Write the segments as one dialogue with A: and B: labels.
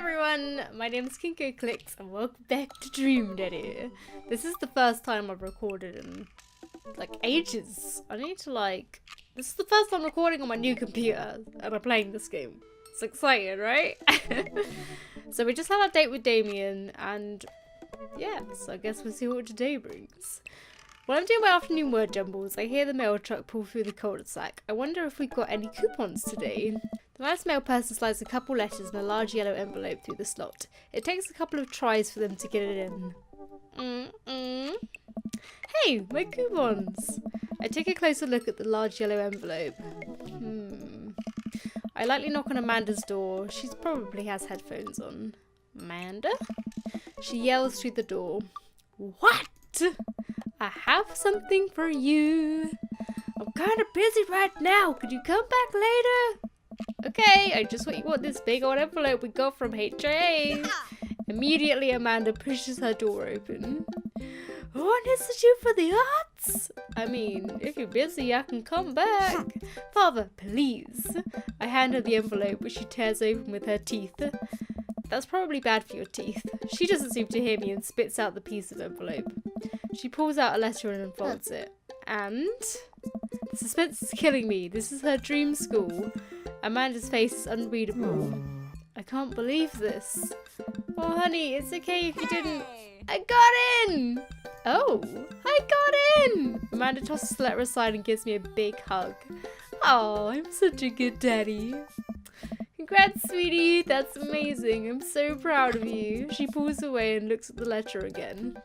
A: everyone, my name is Kinko Clicks and welcome back to Dream Daddy. This is the first time I've recorded in like ages. This is the first time recording on my new computer and I'm playing this game. It's exciting, right? So we just had our date with Damien and yeah, so I guess we'll see what today brings. While I'm doing my afternoon word jumbles, I hear the mail truck pull through the cul-de-sac. I wonder if we've got any coupons today. The nice mail person slides a couple letters in a large yellow envelope through the slot. It takes a couple of tries for them to get it in. Hey, my coupons! I take a closer look at the large yellow envelope. I lightly knock on Amanda's door. She probably has headphones on. Amanda? She yells through the door. What? I have something for you. I'm kind of busy right now. Could you come back later? Okay, I just want this big old envelope we got from HIA. Immediately, Amanda pushes her door open. Oh, an institute for the arts? I mean, if you're busy, I can come back. Father, please. I hand her the envelope, which she tears open with her teeth. That's probably bad for your teeth. She doesn't seem to hear me and spits out the piece of envelope. She pulls out a letter and unfolds it. And? The suspense is killing me. This is her dream school. Amanda's face is unreadable. I can't believe this. Oh, honey, it's okay if you didn't. I got in! Oh, I got in! Amanda tosses the letter aside and gives me a big hug. Oh, I'm such a good daddy. Congrats, sweetie. That's amazing. I'm so proud of you. She pulls away and looks at the letter again.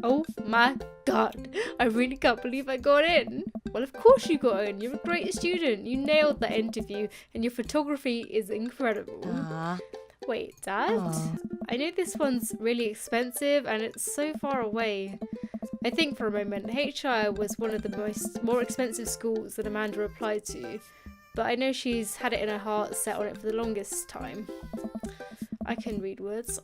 A: Oh my god. I really can't believe I got in. Well, of course you got in. You're a great student. You nailed that interview and your photography is incredible. Wait, Dad? I know this one's really expensive and it's so far away. I think for a moment, HI was one of the more expensive schools that Amanda applied to. But I know she's had it in her heart set on it for the longest time. I can read words.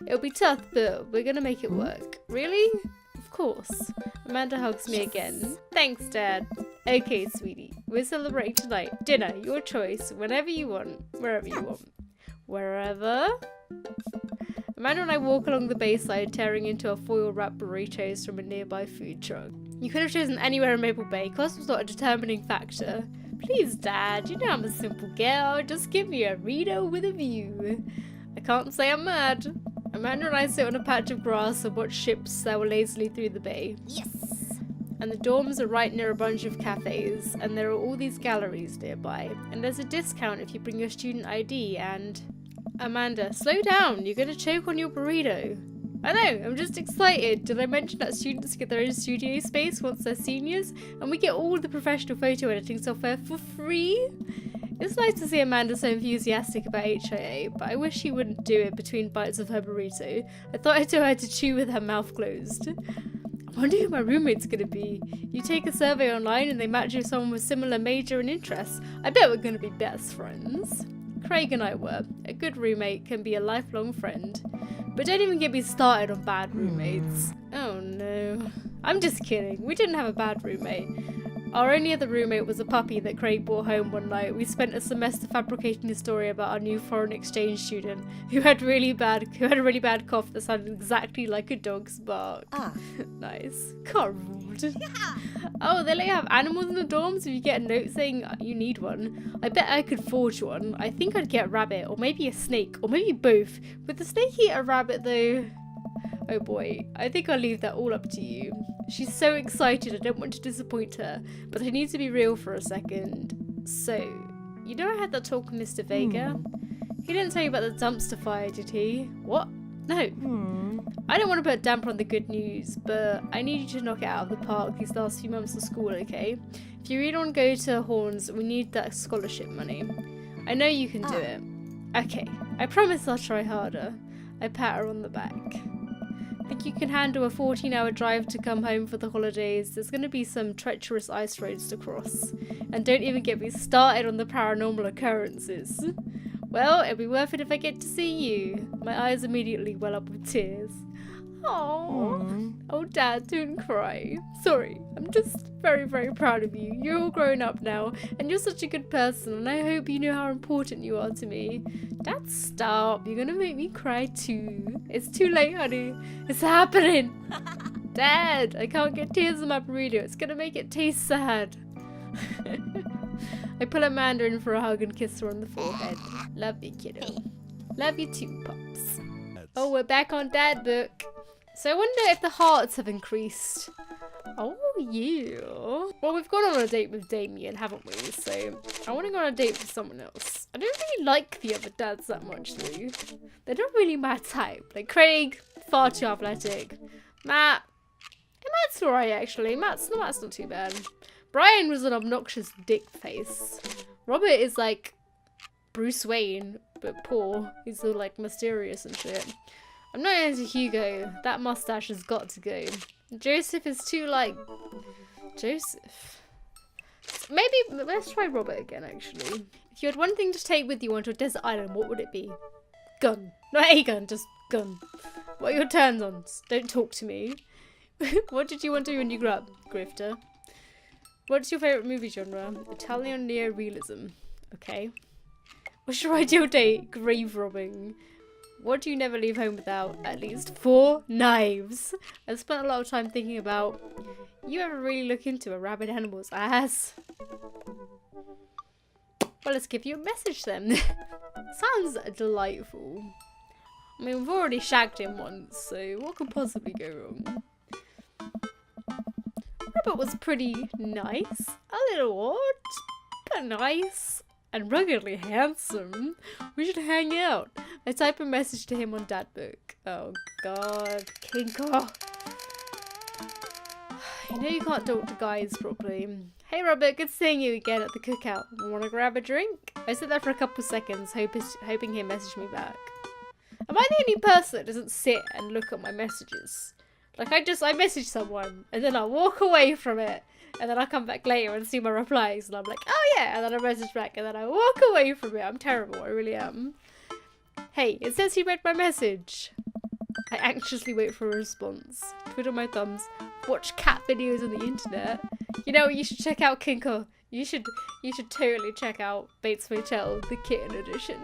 A: It'll be tough, but we're gonna make it work. Really? Of course. Amanda hugs me again. Thanks, Dad. Okay, sweetie. We're celebrating tonight. Dinner, your choice. Whenever you want. Wherever you want. Wherever? Amanda and I walk along the bayside, tearing into our foil-wrapped burritos from a nearby food truck. You could have chosen anywhere in Maple Bay. Cost was not a determining factor. Please, Dad, you know I'm a simple girl. Just give me a burrito with a view. I can't say I'm mad. Amanda and I sit on a patch of grass and watch ships sail lazily through the bay. Yes! And the dorms are right near a bunch of cafes, and there are all these galleries nearby. And there's a discount if you bring your student ID and... Amanda, slow down. You're gonna choke on your burrito. I know, I'm just excited. Did I mention that students get their own studio space once they're seniors? And we get all the professional photo editing software for free? It's nice to see Amanda so enthusiastic about HIA, but I wish she wouldn't do it between bites of her burrito. I thought I'd tell her to chew with her mouth closed. I wonder who my roommate's gonna be. You take a survey online and they match you with someone with similar major and interests. I bet we're gonna be best friends. Craig and I were. A good roommate can be a lifelong friend. But don't even get me started on bad roommates. Oh no. I'm just kidding. We didn't have a bad roommate. Our only other roommate was a puppy that Craig brought home one night. We spent a semester fabricating a story about our new foreign exchange student who had a really bad cough that sounded exactly like a dog's bark. Nice. Cold. Yeah. Oh, they let you have animals in the dorms if you get a note saying you need one. I bet I could forge one. I think I'd get a rabbit or maybe a snake or maybe both. Would the snake eat a rabbit though? Oh boy, I think I'll leave that all up to you. She's so excited, I don't want to disappoint her, but I need to be real for a second. So, you know I had that talk with Mr. Vega? He didn't tell you about the dumpster fire, did he? What? No. I don't want to put a damper on the good news, but I need you to knock it out of the park these last few months of school, okay? If you really want to go to Horns, we need that scholarship money. I know you can do it. Okay, I promise I'll try harder. I pat her on the back. Think you can handle a 14-hour drive to come home for the holidays? There's going to be some treacherous ice roads to cross. And don't even get me started on the paranormal occurrences. Well, it'll be worth it if I get to see you. My eyes immediately well up with tears. Oh, oh, Dad, don't cry. Sorry, I'm just very, very proud of you. You're all grown up now, and you're such a good person, and I hope you know how important you are to me. Dad, stop. You're gonna make me cry too. It's too late, honey. It's happening. Dad, I can't get tears in my burrito. It's gonna make it taste sad. I pull Amanda in for a hug and kiss her on the forehead. Love you, kiddo. Love you too, Pops. Oh, we're back on Dad Book. So I wonder if the hearts have increased. Oh, yeah. Well, we've gone on a date with Damien, haven't we? So I want to go on a date with someone else. I don't really like the other dads that much, though. They're not really my type. Like Craig, far too athletic. Matt, Matt's alright, actually. Matt's not too bad. Brian was an obnoxious dick face. Robert is like Bruce Wayne, but poor. He's all like mysterious and shit. I'm not into Hugo. That mustache has got to go. Joseph is too like... Joseph? Maybe, let's try Robert again, actually. If you had one thing to take with you onto a desert island, what would it be? Gun. Not a gun, just gun. What are your turns on? Don't talk to me. What did you want to do when you grew up? Grifter. What's your favourite movie genre? Italian neorealism. Okay. What's your ideal date? Grave robbing. What do you never leave home without? At least 4 knives. I've spent a lot of time thinking about... You ever really look into a rabid animal's ass? Well, let's give you a message then. Sounds delightful. I mean, we've already shagged him once, so what could possibly go wrong? Robert was pretty nice. A little odd, but nice. And ruggedly handsome. We should hang out. I type a message to him on Dadbook. Oh god, Kinko. You know you can't talk to guys properly. Hey Robert, good seeing you again at the cookout. Wanna grab a drink? I sit there for a couple seconds, hoping he'll message me back. Am I the only person that doesn't sit and look at my messages? Like I message someone and then I walk away from it. And then I come back later and see my replies and I'm like, oh yeah, and then I message back and then I walk away from it. I'm terrible, I really am. Hey, it says he read my message. I anxiously wait for a response. Twiddle my thumbs. Watch cat videos on the internet. You know, you should check out Kinko. You should totally check out Bates Motel, the kitten edition.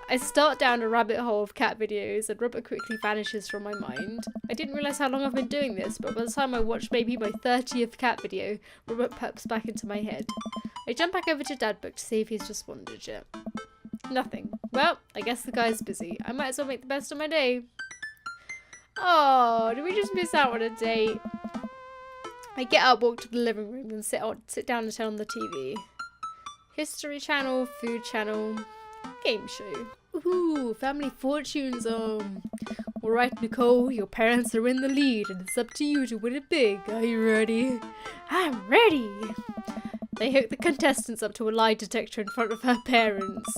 A: I start down a rabbit hole of cat videos and Robert quickly vanishes from my mind. I didn't realise how long I've been doing this, but by the time I watch maybe my 30th cat video, Robert pops back into my head. I jump back over to Dadbook to see if he's responded yet. Nothing. Well, I guess the guy's busy. I might as well make the best of my day. Oh, did we just miss out on a date? I get up, walk to the living room and sit down and turn on the TV. History channel, food channel... game show. Ooh, Family Fortunes. Alright, Nicole, your parents are in the lead and it's up to you to win it big. Are you ready? I'm ready. They hook the contestants up to a lie detector in front of her parents.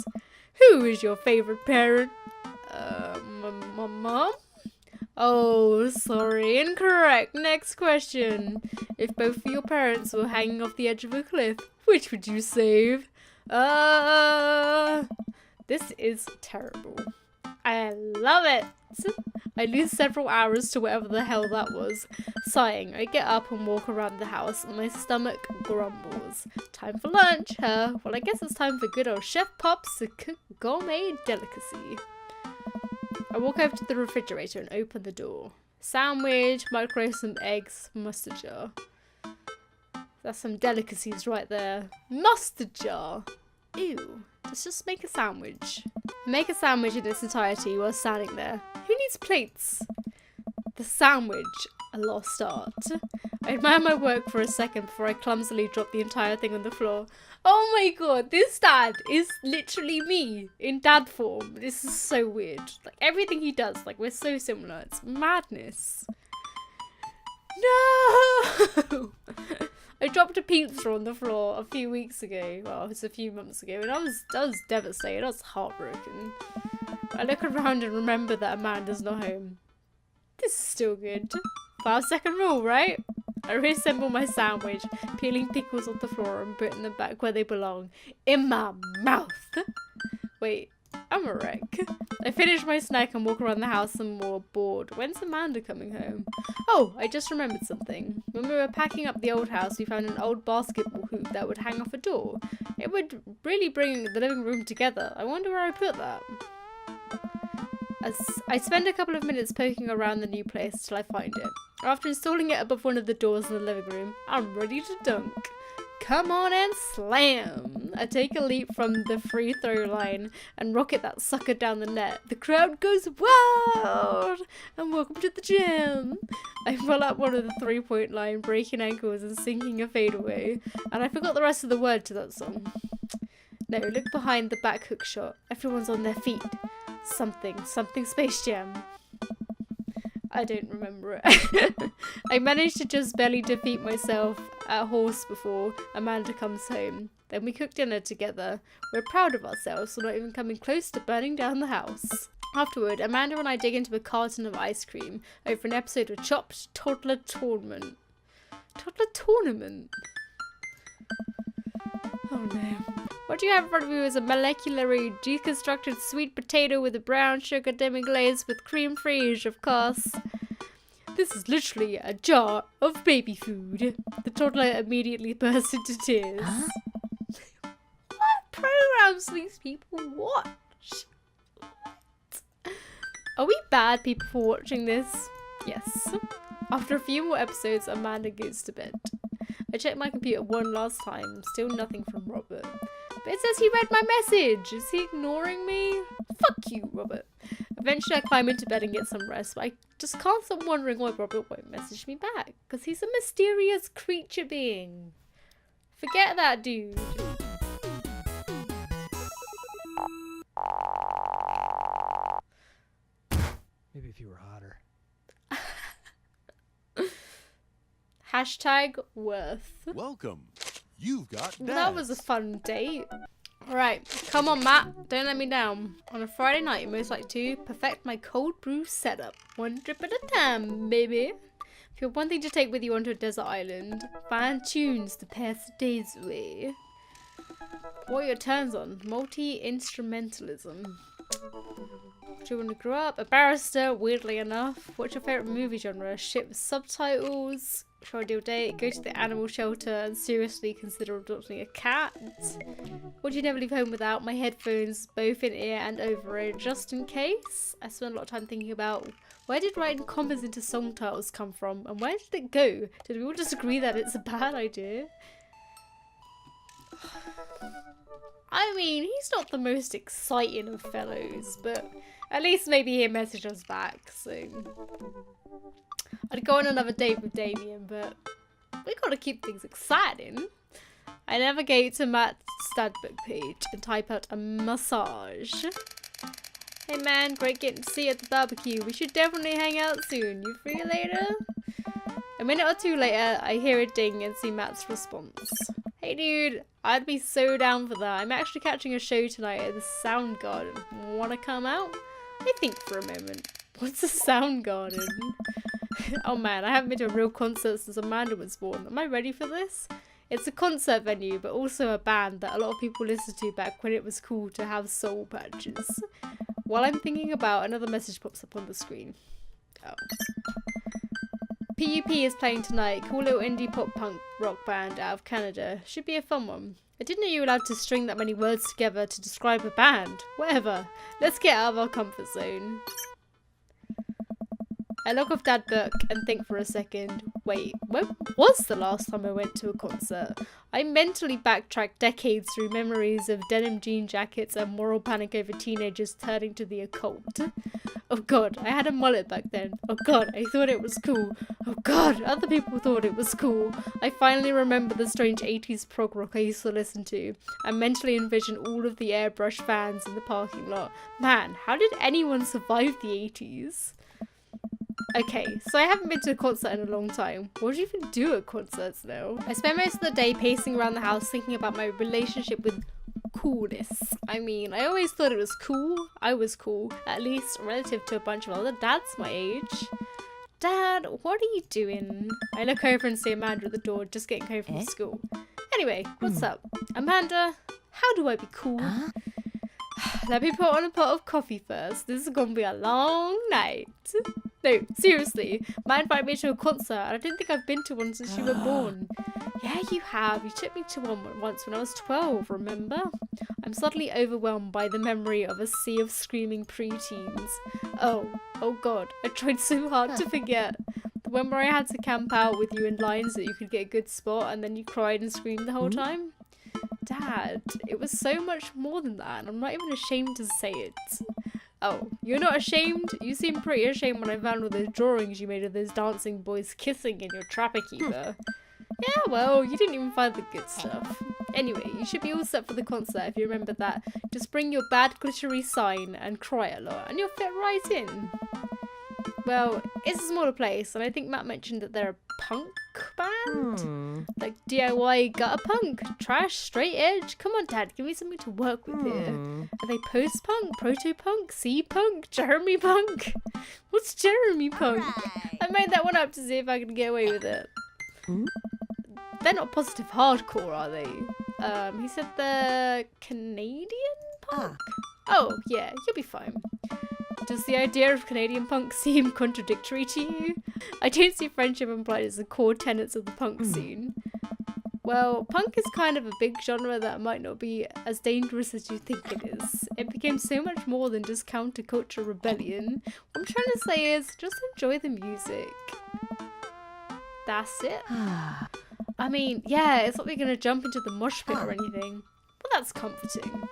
A: Who is your favourite parent? My mom? Oh, sorry, incorrect. Next question. If both of your parents were hanging off the edge of a cliff, which would you save? This is terrible. I love it. I lose several hours to whatever the hell that was. Sighing, I get up and walk around the house and my stomach grumbles. Time for lunch, huh? Well, I guess it's time for good old Chef Pops to cook gourmet delicacy. I walk over to the refrigerator and open the door. Sandwich, microwave some eggs, mustard jar. That's some delicacies right there. Mustard jar. Ew. Let's just make a sandwich. Make a sandwich in its entirety while standing there. Who needs plates? The sandwich, a lost art. I admire my work for a second before I clumsily drop the entire thing on the floor. Oh my god, this dad is literally me in dad form. This is so weird. Like everything he does, like we're so similar. It's madness. No! I dropped a pizza on the floor a few weeks ago. Well, it was a few months ago, and I was devastated. I was heartbroken. I look around and remember that Amanda's not home. This is still good. 5-second rule, right? I reassemble my sandwich, peeling pickles off the floor and putting them back where they belong. In my mouth. Wait, I'm a wreck. I finish my snack and walk around the house some more, bored. When's Amanda coming home? Oh, I just remembered something. When we were packing up the old house, we found an old basketball hoop that would hang off a door. It would really bring the living room together. I wonder where I put that. As I spend a couple of minutes poking around the new place till I find it. After installing it above one of the doors in the living room, I'm ready to dunk. Come on and slam! I take a leap from the free throw line and rocket that sucker down the net. The crowd goes wild! And welcome to the gym! I pull up one of the 3-point line, breaking ankles and sinking a fadeaway. And I forgot the rest of the word to that song. No, look behind the back hook shot. Everyone's on their feet. Something Space Jam. I don't remember it. I managed to just barely defeat myself at horse before Amanda comes home. Then we cook dinner together. We're proud of ourselves for not even coming close to burning down the house. Afterward, Amanda and I dig into a carton of ice cream over an episode of Chopped Toddler Tournament. Toddler Tournament? Oh no. What you have in front of you is a molecularly deconstructed sweet potato with a brown sugar demi-glaze with cream fraiche, of course. This is literally a jar of baby food. The toddler immediately bursts into tears. Huh? What programs do these people watch? What? Are we bad people for watching this? Yes. After a few more episodes, Amanda goes to bed. I checked my computer one last time, still nothing from Robert. But it says he read my message. Is he ignoring me? Fuck you, Robert. Eventually I climb into bed and get some rest, but I just can't stop wondering why Robert won't message me back. Because he's a mysterious creature being. Forget that dude.
B: Maybe if you were hotter.
A: Hashtag worth.
C: Welcome. You've got
A: Well, that was a fun date. Alright, come on Matt, don't let me down. On a Friday night, you're most like to perfect my cold brew setup. One drip at a time, baby. If you have one thing to take with you onto a desert island, find tunes to pass the days away. What are your turns on? Multi-instrumentalism. Do you want to grow up? A barrister, weirdly enough. What's your favourite movie genre? Ship with subtitles? Your ideal date? Go to the animal shelter and seriously consider adopting a cat? Would you never leave home without? My headphones, both in ear and over ear, just in case. I spent a lot of time thinking about where did writing commas into song titles come from and where did it go? Did we all just agree that it's a bad idea? I mean, he's not the most exciting of fellows, but at least maybe he'll message us back, so... I'd go on another date with Damien, but we gotta keep things exciting. I navigate to Matt's Stadbook page and type out a massage. Hey man, great getting to see you at the barbecue. We should definitely hang out soon. You free later? A minute or two later, I hear a ding and see Matt's response. Hey dude, I'd be so down for that. I'm actually catching a show tonight at the Soundgarden. Wanna come out? I think for a moment. What's a Soundgarden? Oh man, I haven't been to a real concert since Amanda was born. Am I ready for this? It's a concert venue, but also a band that a lot of people listened to back when it was cool to have soul patches. While I'm thinking about, another message pops up on the screen. Oh. PUP is playing tonight. Cool little indie pop punk rock band out of Canada. Should be a fun one. I didn't know you were allowed to string that many words together to describe a band. Whatever. Let's get out of our comfort zone. I log off Dadbook and think for a second. Wait, when was the last time I went to a concert? I mentally backtrack decades through memories of denim jean jackets and moral panic over teenagers turning to the occult. Oh god, I had a mullet back then. Oh god, I thought it was cool. Oh god, other people thought it was cool. I finally remember the strange 80s prog rock I used to listen to and mentally envision all of the airbrush fans in the parking lot. Man, how did anyone survive the 80s? Okay, so I haven't been to a concert in a long time. What do you even do at concerts now? I spend most of the day pacing around the house thinking about my relationship with coolness. I mean, I always thought it was cool. I was cool, at least relative to a bunch of other dads my age. Dad, what are you doing? I look over and see Amanda at the door, just getting home from school. Anyway, what's up? Amanda, how do I be cool? Let me put on a pot of coffee first. This is gonna be a long night. No, seriously. Matt invited me to a concert, and I didn't think I've been to one since you were born. Yeah, you have. You took me to one once when I was 12, remember? I'm suddenly overwhelmed by the memory of a sea of screaming preteens. Oh god, I tried so hard to forget. The one where I had to camp out with you in line so that you could get a good spot, and then you cried and screamed the whole time. Dad, it was so much more than that, and I'm not even ashamed to say it. Oh, you're not ashamed? You seem pretty ashamed when I found all those drawings you made of those dancing boys kissing in your Trapper Keeper. Yeah, well, you didn't even find the good stuff. Anyway, you should be all set for the concert if you remember that. Just bring your bad glittery sign and cry a lot, and you'll fit right in. Well, it's a smaller place, and I think Matt mentioned that they're a punk band? Like DIY gutter punk? Trash? Straight edge? Come on, Dad, give me something to work with here. Are they post-punk? Proto-punk? C-punk? Jeremy punk? What's Jeremy punk?
D: Right.
A: I made that one up to see if I could get away with it. They're not positive hardcore, are they? He said they're Canadian punk? Oh, yeah, you'll be fine. Does the idea of Canadian punk seem contradictory to you? I don't see friendship implied as the core tenets of the punk scene. Well, punk is kind of a big genre that might not be as dangerous as you think it is. It became so much more than just counterculture rebellion. What I'm trying to say is, just enjoy the music. That's it? I mean, yeah, it's not like we're gonna jump into the mosh pit or anything. But that's comforting.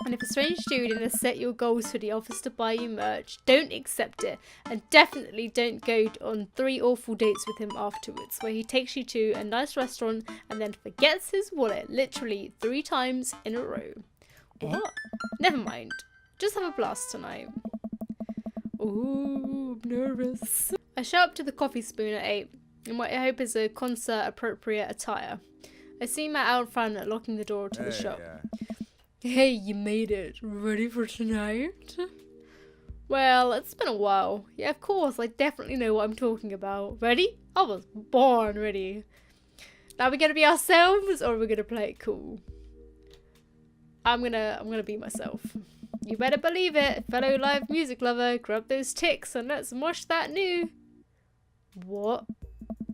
A: And if a strange dude in a set your goals hoodie offers to buy you merch, don't accept it. And definitely don't go on 3 awful dates with him afterwards, where he takes you to a nice restaurant and then forgets his wallet literally 3 times in a row. What? Never mind. Just have a blast tonight. Ooh, I'm nervous. I show up to the Coffee Spoon at 8, in what I hope is a concert-appropriate attire. I see Matt out front locking the door to the shop. Hey, you made it. Ready for tonight? Well, it's been a while. Yeah, of course, I definitely know what I'm talking about. Ready? I was born ready. Now we're gonna be ourselves, or we're gonna play it cool? I'm gonna be myself. You better believe it, fellow live music lover. Grab those ticks and let's mosh that new. What?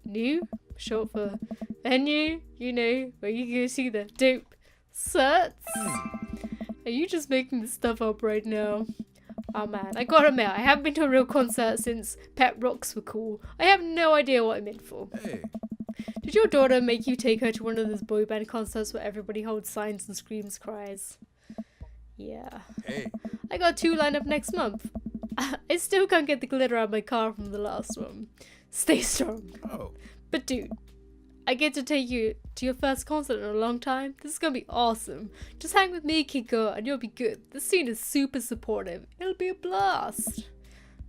A: New? Short for venue? You know, where you go see the dope sets? Are you just making this stuff up right now? Oh man, I gotta admit, I haven't been to a real concert since Pet Rocks were cool. I have no idea what I'm in for.
C: Hey.
A: Did your daughter make you take her to one of those boy band concerts where everybody holds signs and screams cries? Yeah.
C: Hey.
A: I got 2 lined up next month. I still can't get the glitter out of my car from the last one. Stay strong.
C: Oh.
A: But dude, I get to take you to your first concert in a long time. This is gonna be awesome. Just hang with me, Kiko, and you'll be good. The scene is super supportive. It'll be a blast.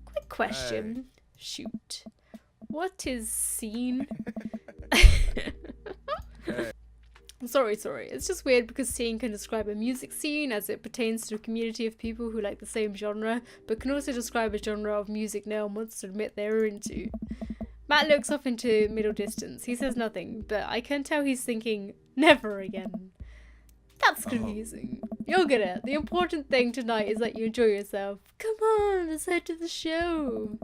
A: Quick question. Shoot. What is scene? Sorry. It's just weird because scene can describe a music scene as it pertains to a community of people who like the same genre, but can also describe a genre of music no one wants to admit they're into. Matt looks off into middle distance. He says nothing, but I can tell he's thinking, never again. That's confusing. You'll get it. The important thing tonight is that you enjoy yourself. Come on, let's head to the show.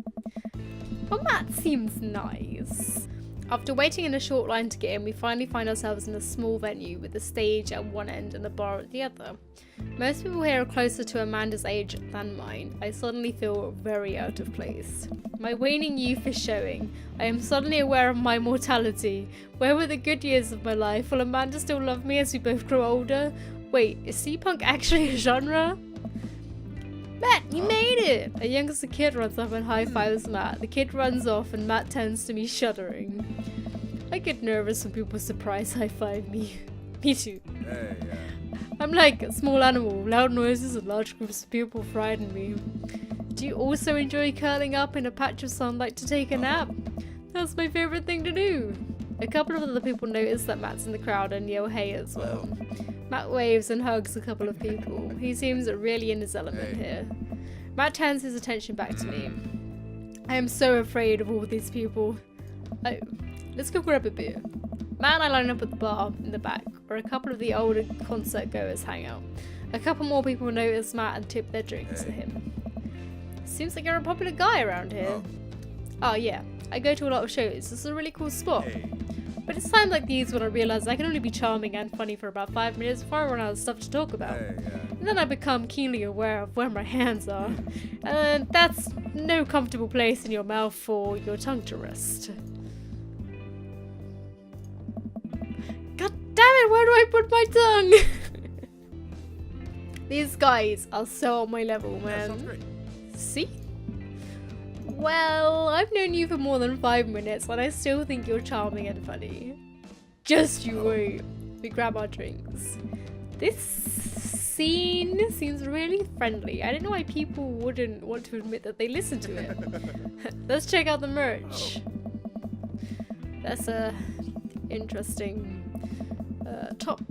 A: Well, Matt seems nice. After waiting in a short line to get in, we finally find ourselves in a small venue with a stage at one end and a bar at the other. Most people here are closer to Amanda's age than mine. I suddenly feel very out of place. My waning youth is showing. I am suddenly aware of my mortality. Where were the good years of my life? Will Amanda still love me as we both grow older? Wait, is C-punk actually a genre? Matt, you made it! A youngster kid runs up and high-fives Matt. The kid runs off and Matt turns to me shuddering. I get nervous when people surprise high-five me. Me too.
C: Hey,
A: I'm like a small animal. Loud noises and large groups of people frighten me. Do you also enjoy curling up in a patch of sunlight to take a nap? That's my favourite thing to do. A couple of other people notice that Matt's in the crowd and yell hey as well. Matt waves and hugs a couple of people. He seems really in his element here. Matt turns his attention back to me. I am so afraid of all these people. Oh, let's go grab a beer. Matt and I line up at the bar in the back, where a couple of the older concert goers hang out. A couple more people notice Matt and tip their drinks to him. Seems like you're a popular guy around here. Oh yeah, I go to a lot of shows. This is a really cool spot. But it's times like these when I realise I can only be charming and funny for about 5 minutes before I run out of stuff to talk about. And then I become keenly aware of where my hands are. And that's no comfortable place in your mouth for your tongue to rest. God damn it, where do I put my tongue? These guys are so on my level, man. See? Well, I've known you for more than 5 minutes and I still think you're charming and funny. Just you wait. We grab our drinks. This scene seems really friendly. I don't know why people wouldn't want to admit that they listen to it. Let's check out the merch. That's a interesting top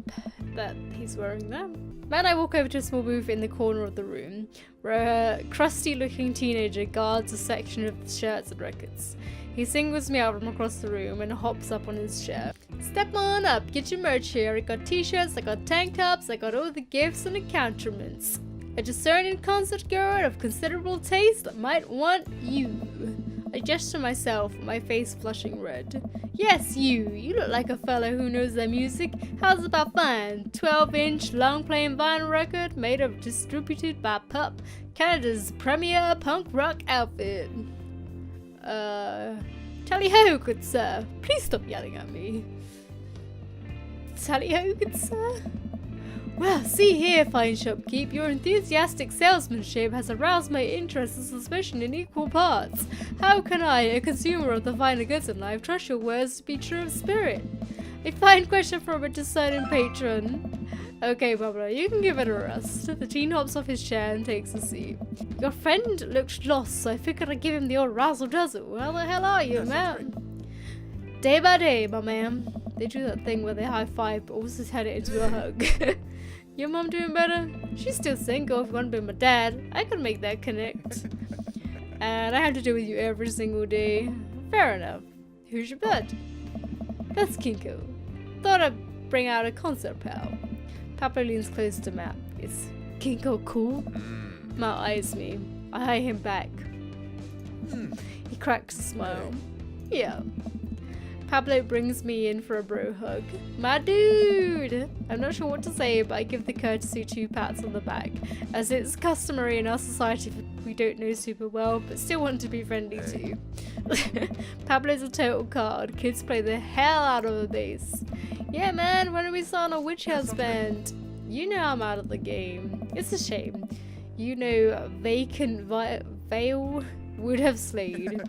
A: that he's wearing there. Then I walk over to a small booth in the corner of the room, where a crusty-looking teenager guards a section of shirts and records. He singles me out from across the room and hops up on his chair. Step on up, get your merch here. I got t-shirts, I got tank tops, I got all the gifts and accoutrements. A discerning concert girl of considerable taste might want you. I gesture myself, my face flushing red. Yes, you look like a fellow who knows their music. How's about fine? 12-inch long-playing vinyl record made of distributed by Pup, Canada's premier punk rock outfit. Tally-ho, good sir. Please stop yelling at me. Tally-ho, good sir? Well, see here, fine shopkeep, your enthusiastic salesmanship has aroused my interest and suspicion in equal parts. How can I, a consumer of the finer goods in life, trust your words to be true of spirit? A fine question from a discerning patron. Okay, Pablo, you can give it a rest. The teen hops off his chair and takes a seat. Your friend looked lost, so I figured I'd give him the old razzle-dazzle. How the hell are you, man? Day by day, my man. They do that thing where they high-five but also turn it into a hug. Your mom doing better? She's still single. If you want to be my dad, I could make that connect. And I have to deal with you every single day. Fair enough. Who's your bud? That's Kinko. Thought I'd bring out a concert, pal. Pablo leans close to Matt. Is Kinko cool? Matt eyes me. I eye him back. He cracks a smile. Yeah. Pablo brings me in for a bro hug. My dude! I'm not sure what to say, but I give the courtesy 2 pats on the back, as it's customary in our society we don't know super well, but still want to be friendly too. Pablo's a total card. Kids play the hell out of the bass. Yeah man, when are we starting a witch house band? You know I'm out of the game. It's a shame. You know, vacant veil would have slayed.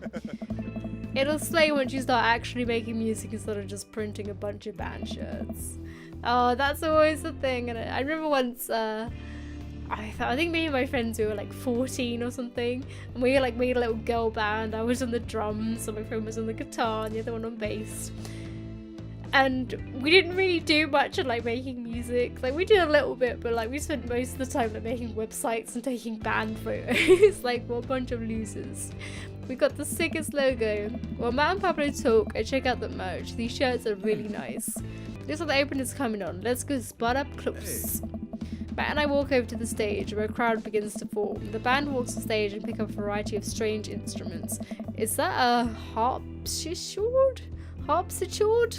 A: It'll slay once you start actually making music instead of just printing a bunch of band shirts. Oh, that's always the thing. And I remember once, I think me and my friends, we were like 14 or something, and we like made a little girl band. I was on the drums, and my friend was on the guitar, and the other one on bass. And we didn't really do much of like making music. Like we did a little bit, but like we spent most of the time like making websites and taking band photos. Like we're a bunch of losers. We got the sickest logo. While Matt and Pablo talk, I check out the merch. These shirts are really nice. Looks like the opener's coming on. Let's go spot up close. Matt and I walk over to the stage where a crowd begins to form. The band walks the stage and pick up a variety of strange instruments. Is that a harpsichord? Harpsichord?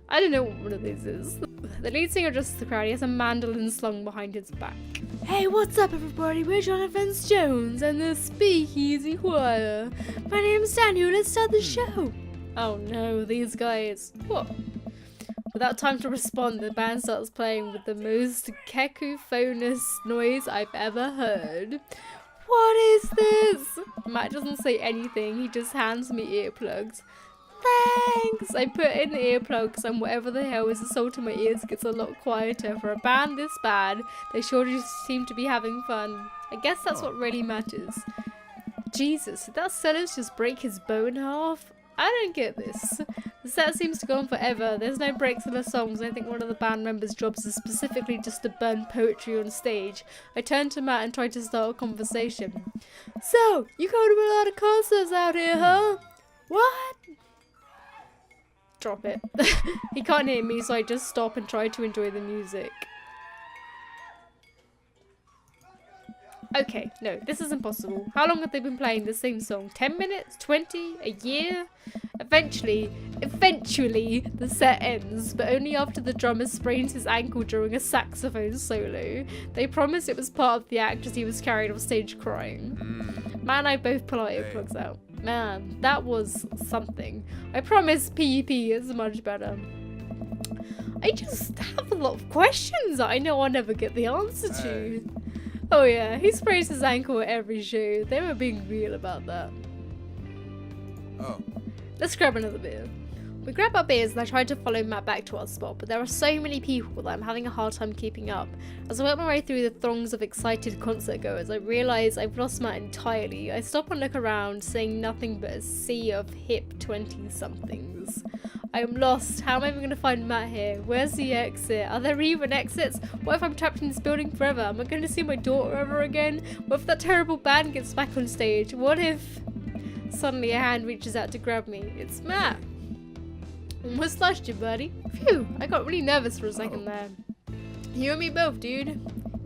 A: I don't know what one of these is. The lead singer addresses the crowd. He has a mandolin slung behind his back. Hey, what's up everybody? We're Jonathan Jones and the Speakeasy Choir. My name's Daniel, let's start the show. Oh no, these guys. What? Without time to respond, the band starts playing with the most cacophonous noise I've ever heard. What is this? Matt doesn't say anything, he just hands me earplugs. Thanks! I put in the earplugs and whatever the hell is assaulting my ears gets a lot quieter. For a band this bad, they sure just seem to be having fun. I guess that's what really matters. Jesus, did that cellist just break his bow in half? I don't get this. The set seems to go on forever. There's no breaks in the songs. I think one of the band members' jobs is specifically just to burn poetry on stage. I turn to Matt and try to start a conversation. So, you go to a lot of concerts out here, huh? What? Drop it. He can't hear me, so I just stop and try to enjoy the music. Okay, no, this is impossible. How long have they been playing the same song? 10 minutes? 20? A year? Eventually, the set ends, but only after the drummer sprains his ankle during a saxophone solo. They promised it was part of the act as he was carried off stage crying. Matt and I both pull our earplugs out. Man, that was something. I promise PUP is much better. I just have a lot of questions that I know I'll never get the answer to. Oh yeah, he sprays his ankle at every show. They were being real about that.
C: Oh.
A: Let's grab another beer. We grab our beers and I tried to follow Matt back to our spot, but there are so many people that I'm having a hard time keeping up. As I work my way through the throngs of excited concert goers, I realise I've lost Matt entirely. I stop and look around, seeing nothing but a sea of hip 20-somethings. I am lost. How am I even going to find Matt here? Where's the exit? Are there even exits? What if I'm trapped in this building forever? Am I going to see my daughter ever again? What if that terrible band gets back on stage? What if... Suddenly a hand reaches out to grab me. It's Matt. Almost lost you, buddy. Phew, I got really nervous for a second there. You and me both, dude.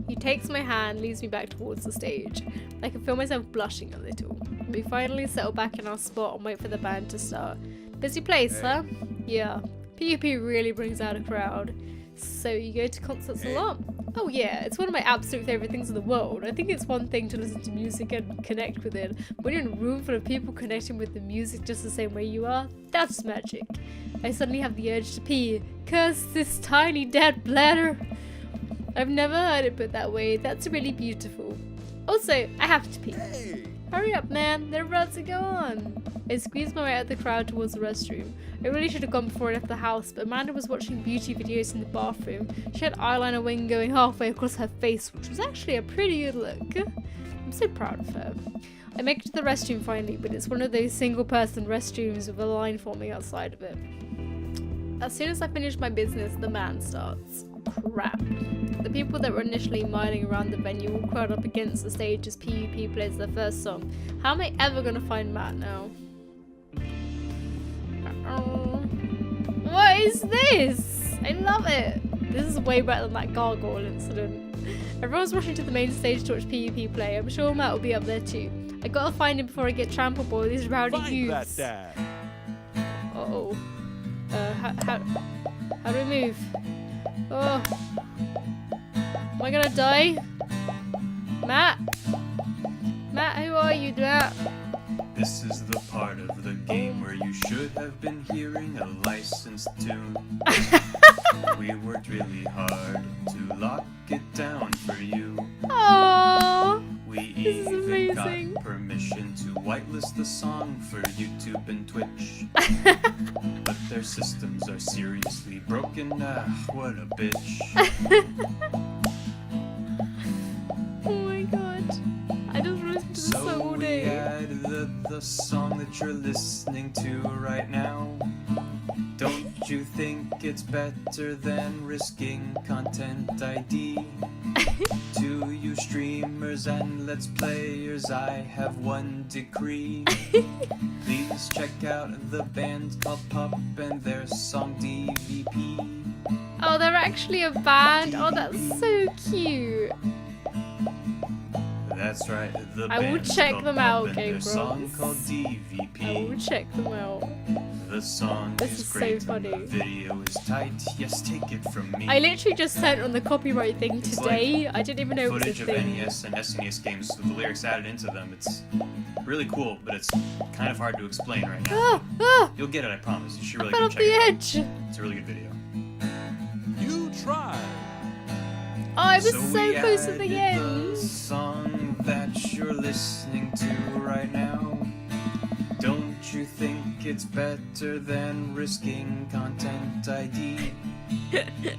A: He takes my hand, leads me back towards the stage. I can feel myself blushing a little. We finally settle back in our spot and wait for the band to start. Busy place, huh? Yeah. PUP really brings out a crowd. So you go to concerts a lot? Oh yeah, it's one of my absolute favourite things in the world. I think it's one thing to listen to music and connect with it, but when you're in a room full of people connecting with the music just the same way you are, that's magic. I suddenly have the urge to pee. Curse this tiny dead bladder. I've never heard it put that way. That's really beautiful. Also, I have to pee.
C: Hey.
A: Hurry up, man. They're about to go on. I squeezed my way out of the crowd towards the restroom. I really should have gone before I left the house, but Amanda was watching beauty videos in the bathroom. She had eyeliner wing going halfway across her face, which was actually a pretty good look. I'm so proud of her. I make it to the restroom finally, but it's one of those single-person restrooms with a line forming outside of it. As soon as I finish my business, the band starts. Crap. The people that were initially miling around the venue all crowd up against the stage as PUP plays their first song. How am I ever gonna find Matt now? What is this? I love it. This is way better than that gargoyle incident. Everyone's rushing to the main stage to watch PUP play. I'm sure Matt will be up there too. I gotta find him before I get trampled by all these rowdy
C: Find
A: youths.
C: that dad.
A: Uh-oh. How do we move? Oh. Am I gonna die? Matt? Matt, who are you, Matt?
D: This is the part of the game where you should have been hearing a licensed tune. We worked really hard to lock it down for you.
A: Aww.
D: We
A: This is
D: even
A: amazing.
D: got permission to whitelist the song for YouTube and Twitch. But their systems are seriously broken. What a bitch.
A: Oh my god. I just listened to this song
D: So
A: all
D: we
A: day.
D: added the song that you're listening to right now. Don't you think it's better than risking content ID? To you streamers and let's players, I have one decree. Please check out the band called Pup and their song DVP.
A: Oh, they're actually a band. Oh, that's so cute.
D: That's right, the
A: I will
D: band's
A: check
D: called
A: them
D: Pup
A: out,
D: and
A: Game
D: their song
A: Bros.
D: called
A: I will
D: DVP.
A: check them out.
D: The song
A: This
D: is
A: is so
D: great,
A: funny.
D: the video is tight, yes, take it from me.
A: I literally just turned on the copyright thing
D: It's
A: today. I didn't even know it was a
D: Footage of
A: thing.
D: NES and SNES games with the lyrics added into them. It's really cool, but it's kind of hard to explain right now.
A: Ah, ah,
D: You'll get it, I promise. You should really
A: fell
D: go
A: off
D: check
A: the
D: it out.
A: edge.
D: It's a really good video.
C: You tried.
A: Oh, I was so
D: we
A: close to the
D: added
A: end.
D: The song that you're listening to right now. Don't you think it's better than risking content ID?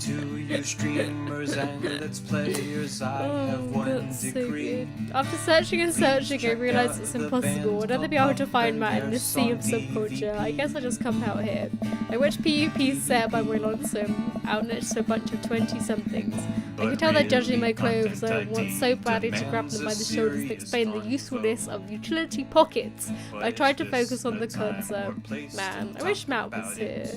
D: To you streamers and let's players, I have
A: Oh,
D: one
A: that's so
D: decree.
A: good. After searching and searching, I realised it's impossible. I'd rather be able to find Matt in this sea of subculture. I guess I just come out here. I watched PUP set by my lonesome, out next to a bunch of 20-somethings. I can tell they're judging my clothes, and I want so badly to grab them by the shoulders and explain the usefulness of utility pockets. I tried to focus on the concert. Man, I wish Matt was here.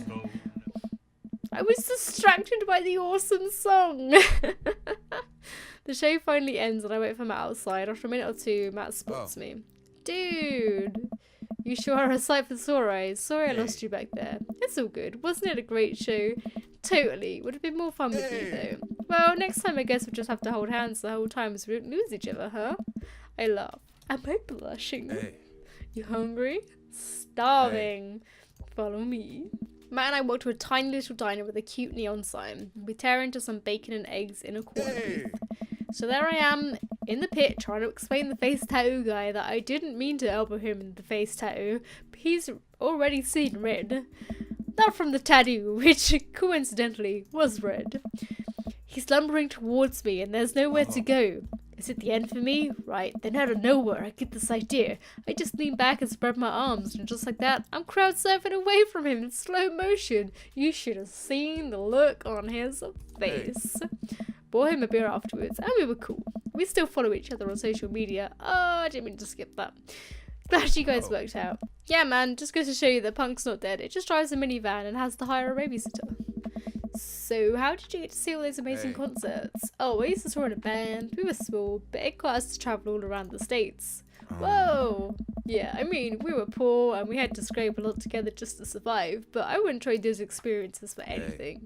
A: I was distracted by the awesome song. The show finally ends and I wait for Matt outside. After a minute or two, Matt spots me. Dude, you sure are a sight for sore eyes. Sorry I lost you back there. It's all good. Wasn't it a great show? Totally. Would have been more fun with you though. Well, next time I guess we'll just have to hold hands the whole time so we don't lose each other, huh? I laugh. Am I blushing?
C: Hey.
A: You hungry? Starving. Follow me. Matt and I walk to a tiny little diner with a cute neon sign. We tear into some bacon and eggs in a corner booth. So there I am in the pit trying to explain the face tattoo guy that I didn't mean to elbow him in the face tattoo, but he's already seen red. Not from the tattoo, which coincidentally was red. He's lumbering towards me and there's nowhere to go. Is it the end for me? Right, then out of nowhere I get this idea. I just lean back and spread my arms, and just like that, I'm crowd surfing away from him in slow motion. You should have seen the look on his face. Bought him a beer afterwards, and we were cool. We still follow each other on social media. Oh, I didn't mean to skip that. Glad you guys worked out. Yeah, man, just goes to show you that Punk's not dead. It just drives a minivan and has to hire a babysitter. So, how did you get to see all those amazing concerts? Oh, I used to tour in a band. We were small, but it got us to travel all around the States. Whoa! Yeah, I mean, we were poor and we had to scrape a lot together just to survive, but I wouldn't trade those experiences for anything.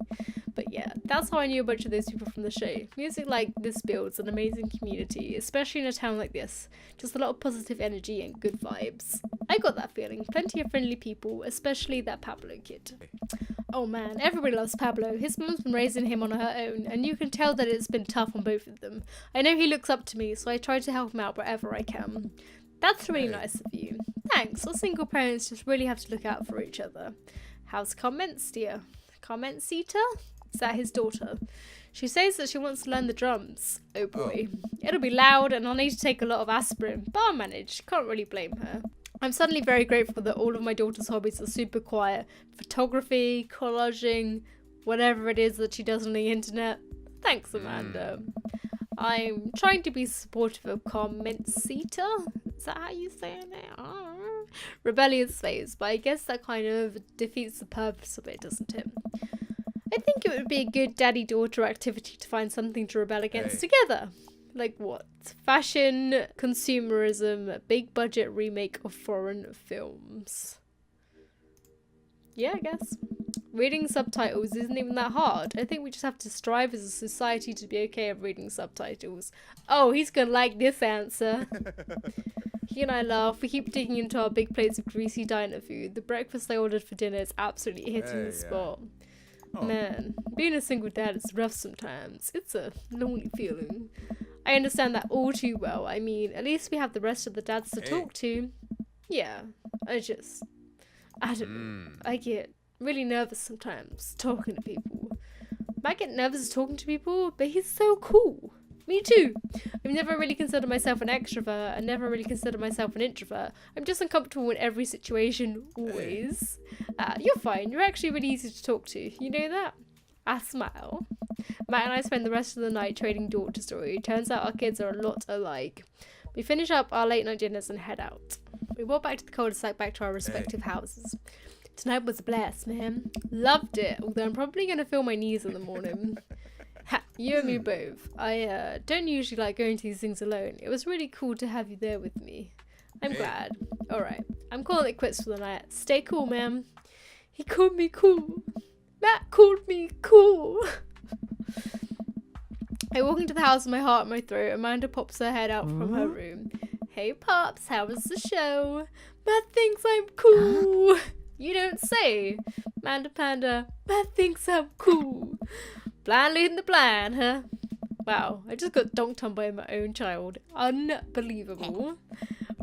A: But yeah, that's how I knew a bunch of those people from the show. Music like this builds an amazing community, especially in a town like this. Just a lot of positive energy and good vibes. I got that feeling. Plenty of friendly people, especially that Pablo kid. Oh man, everybody loves Pablo. His mum's been raising him on her own, and you can tell that it's been tough on both of them. I know he looks up to me, so I try to help him out wherever I can. That's really nice of you. Thanks. Us single parents just really have to look out for each other. How's Comments, dear? Comments-Eater? Is that his daughter? She says that she wants to learn the drums. Oh boy. It'll be loud and I'll need to take a lot of aspirin, but I'll manage. Can't really blame her. I'm suddenly very grateful that all of my daughter's hobbies are super quiet. Photography, collaging, whatever it is that she does on the internet. Thanks, Amanda. I'm trying to be supportive of Comments-Eater. Is that how you say it? Rebellious phase, but I guess that kind of defeats the purpose of it, doesn't it? I think it would be a good daddy-daughter activity to find something to rebel against together. Like what? Fashion, consumerism, big budget remake of foreign films. Yeah, I guess. Reading subtitles isn't even that hard. I think we just have to strive as a society to be okay at reading subtitles. Oh, he's gonna like this answer. He and I laugh. We keep digging into our big plates of greasy diner food. The breakfast I ordered for dinner is absolutely hitting the spot. Man, being a single dad is rough sometimes. It's a lonely feeling. I understand that all too well. I mean, at least we have the rest of the dads to talk to. Yeah, I don't know. I get really nervous sometimes talking to people. I get nervous talking to people, but he's so cool. Me too. I've never really considered myself an extrovert and never really considered myself an introvert. I'm just uncomfortable in every situation, always. You're fine. You're actually really easy to talk to. You know that? I smile. Matt and I spend the rest of the night trading daughter story. Turns out our kids are a lot alike. We finish up our late night dinners and head out. We walk back to the cul-de-sac, back to our respective houses. Tonight was a blast, man. Loved it, although I'm probably going to feel my knees in the morning. Ha, you and me both. I don't usually like going to these things alone. It was really cool to have you there with me. I'm glad. Alright, I'm calling it quits for the night. Stay cool, man. He called me cool. Matt called me cool. I walk into the house with my heart in my throat. Amanda pops her head out from her room. Hey, Pops, how was the show? Matt thinks I'm cool. You don't say. Amanda Panda, Matt thinks I'm cool. Blind leading the blind, huh? Wow, I just got donked on by my own child. Unbelievable.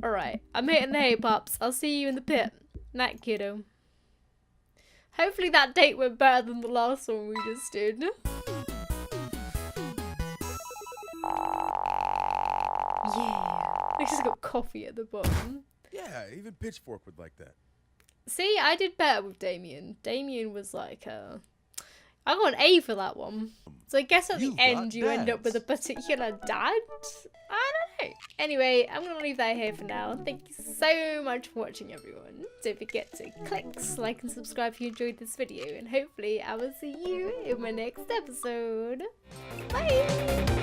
A: Alright, I'm hitting the hay, Pops. I'll see you in the pit. Night, kiddo. Hopefully that date went better than the last one we just did. Yeah. I just got coffee at the bottom.
C: Yeah, even Pitchfork would like that.
A: See, I did better with Damien. Damien was like, I got an A for that one. So I guess at the end you end up with a particular dad? I don't know. Anyway, I'm going to leave that here for now. Thank you so much for watching, everyone. Don't forget to click like and subscribe if you enjoyed this video. And hopefully I will see you in my next episode. Bye!